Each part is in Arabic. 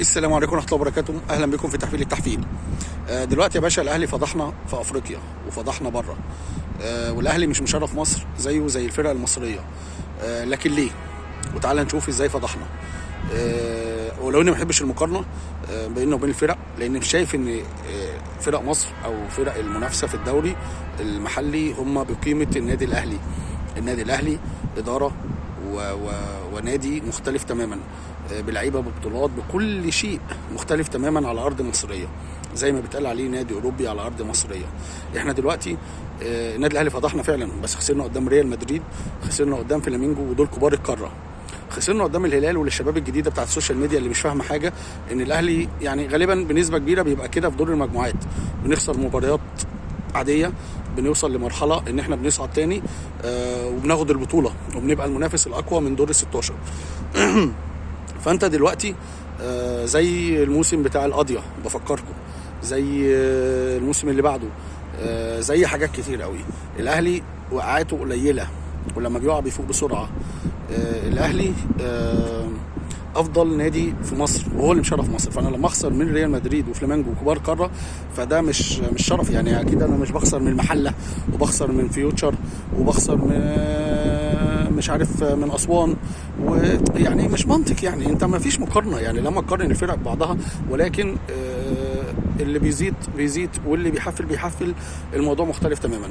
السلام عليكم ورحمه الله وبركاته. اهلا بكم في تحفيل التحفيل. دلوقتي يا باشا الاهلي فضحنا في افريقيا وفضحنا بره. والاهلي مش مشرف مصر زيه زي الفرق المصريه. لكن ليه؟ وتعالى نشوف ازاي فضحنا. ولو اني ما بحبش المقارنه بيننا وبين الفرق، لان مش شايف ان فرق مصر او فرق المنافسه في الدوري المحلي هم بقيمه النادي الاهلي. النادي الاهلي اداره ونادي مختلف تماما، بلعيبه، ببطولات، بكل شيء مختلف تماما على ارض مصريه، زي ما بيتقال عليه نادي اوروبي على ارض مصريه. احنا دلوقتي النادي الاهلي فضحنا فعلا، بس خسرنا قدام ريال مدريد، خسرنا قدام فلامينجو، ودول كبار القاره. خسرنا قدام الهلال وللشباب الجديده بتاعت السوشيال ميديا اللي مش فاهمه حاجه، ان الاهلي يعني غالبا بنسبه كبيره بيبقى كده في دور المجموعات، بنخسر مباريات عاديه، بنوصل لمرحله ان احنا بنصعد تاني وبناخد البطوله وبنبقى المنافس الاقوى من دور ال 16. فانت دلوقتي زي الموسم بتاع القاضيه، بفكركم زي الموسم اللي بعده، زي حاجات كتير قوي. الاهلي وقعاته قليله، ولما بيقع بيفوق بسرعه. الاهلي افضل نادي في مصر وهو اللي مشرف مصر، فانا لما اخسر من ريال مدريد وفلامينجو وكبار قاره فده مش شرف. يعني اكيد انا مش بخسر من المحله، وبخسر من فيوتشر، وبخسر من مش عارف من اسوان، ويعني مش منطق. يعني انت ما فيش مقارنه، يعني لما تقارن الفرق ببعضها، ولكن اللي بيزيد واللي بيحفل الموضوع مختلف تماما.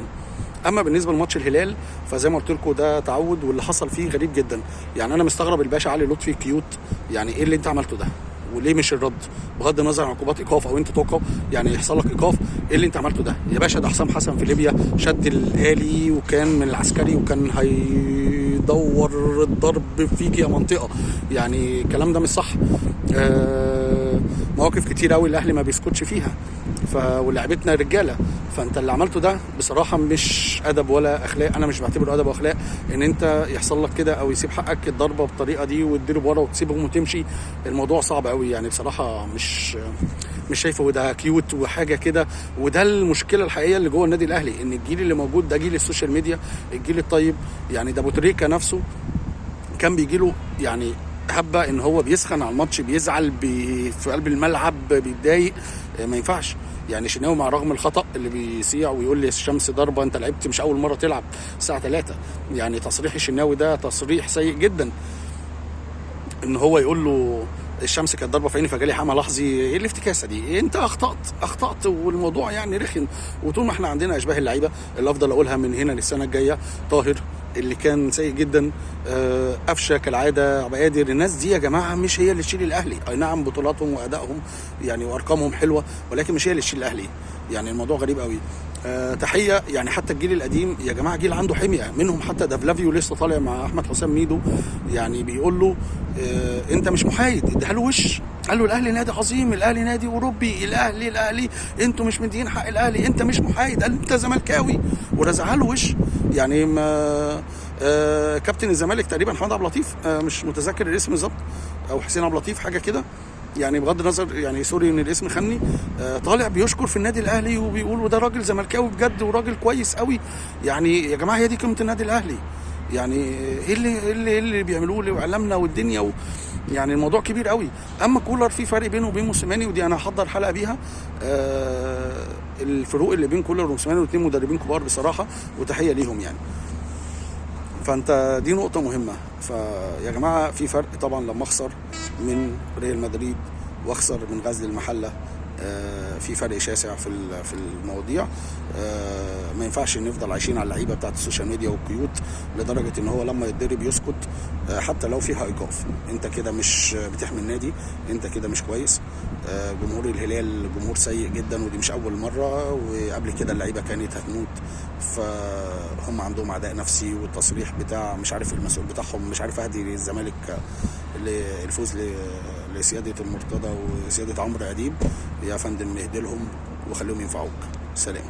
اما بالنسبه لماتش الهلال فزي ما قلت لكم ده تعود، واللي حصل فيه غريب جدا. يعني انا مستغرب الباشا علي لطفي كيوت، يعني ايه اللي انت عملته ده؟ وليه مش الرد؟ بغض النظر عن عقوبات ايقاف او انت توقف، يعني يحصل لك ايقاف، ايه اللي انت عملته ده يا باشا؟ ده حسام حسن في ليبيا شد الآلي وكان من العسكري وكان هيدور الضرب فيك يا منطقه. يعني الكلام ده مش صح. مواقف كتير قوي الاهلي ما بيسكتش فيها، ولعبتنا رجاله. فانت اللي عملته ده بصراحه مش ادب ولا اخلاق. انا مش بعتبره ادب واخلاق ان انت يحصل لك كده او يسيب حقك الضربه بالطريقه دي وتضرب ورا وتسيبهم وتمشي. الموضوع صعب قوي يعني بصراحه، مش شايفه ده كيوت وحاجه كده. وده المشكله الحقيقيه اللي جوه النادي الاهلي، ان الجيل اللي موجود ده جيل السوشيال ميديا، الجيل الطيب. يعني ده ابو تريكه نفسه كان بيجيله يعني هبه ان هو بيسخن على الماتش، بيزعل في قلب الملعب، بيتضايق. ما ينفعش. يعني شناوي مع رغم الخطا اللي بيسيع ويقول لي الشمس ضربه، انت لعبت مش اول مره تلعب الساعه 3. يعني تصريح الشناوي ده تصريح سيء جدا، ان هو يقول له الشمس كانت ضربه في عيني فجالي حمى لحظي. ايه الافتكاسه دي؟ انت اخطات والموضوع يعني رخم. وطول ما احنا عندنا اشباه اللعيبه اللي افضل اقولها من هنا للسنه الجايه، طاهر اللي كان سيء جدا، قفشه كالعاده، عبد القادر، الناس دي يا جماعه مش هي اللي تشيل الاهلي. اي نعم بطولاتهم وادائهم يعني وارقامهم حلوه، ولكن مش هي اللي تشيل الاهلي. يعني الموضوع غريب قوي. تحيه يعني حتى الجيل القديم يا جماعه، جيل عنده حميه منهم. حتى ده فلافيو لسه طالع مع احمد حسام ميدو، يعني بيقول له انت مش محايد. اديها له وش، قال له الاهلي نادي عظيم، الاهلي نادي اوروبي، الاهلي انتوا مش مدين حق الاهلي، انت مش محايد، قال انت زملكاوي، ورزعها له وش. يعني ما كابتن الزمالك تقريبا حماد عبد اللطيف، مش متذكر الاسم بالظبط، او حسين عبد اللطيف حاجه كده، يعني بغض النظر يعني سوري ان الاسم خني، طالع بيشكر في النادي الاهلي وبيقول وده راجل زملكاوي بجد وراجل كويس قوي. يعني يا جماعه هي دي قيمه النادي الاهلي. يعني ايه اللي بيعملوه لاعلامنا والدنيا يعني الموضوع كبير قوي. اما كولر في فرق بينه وبين موسيماني، ودي انا هحضر حلقه بيها. الفروق اللي بين كولر وموسيماني، والاثنين مدربين كبار بصراحه، وتحيه ليهم يعني. فانت دي نقطه مهمه. فيا جماعه في فرق طبعا لما اخسر من ريال مدريد واخسر من غزل المحله، في فرق شاسع في المواضيع. ما ينفعش نفضل عايشين على اللعيبه بتاعت السوشيال ميديا والقيود لدرجه ان هو لما يتضرب يسكت، حتى لو فيها ايقاف. انت كده مش بتحمي النادي، انت كده مش كويس. جمهور الهلال جمهور سيء جدا، ودي مش اول مره، وقبل كده اللعيبه كانت هتموت. فهم عندهم عداء نفسي. والتصريح بتاع مش عارف المسؤول بتاعهم، مش عارف اهدي الزمالك الفوز لسياده المرتضى وسياده عمرو اديب، يا فندم نهدي لهم وخليهم ينفعوك. سلام.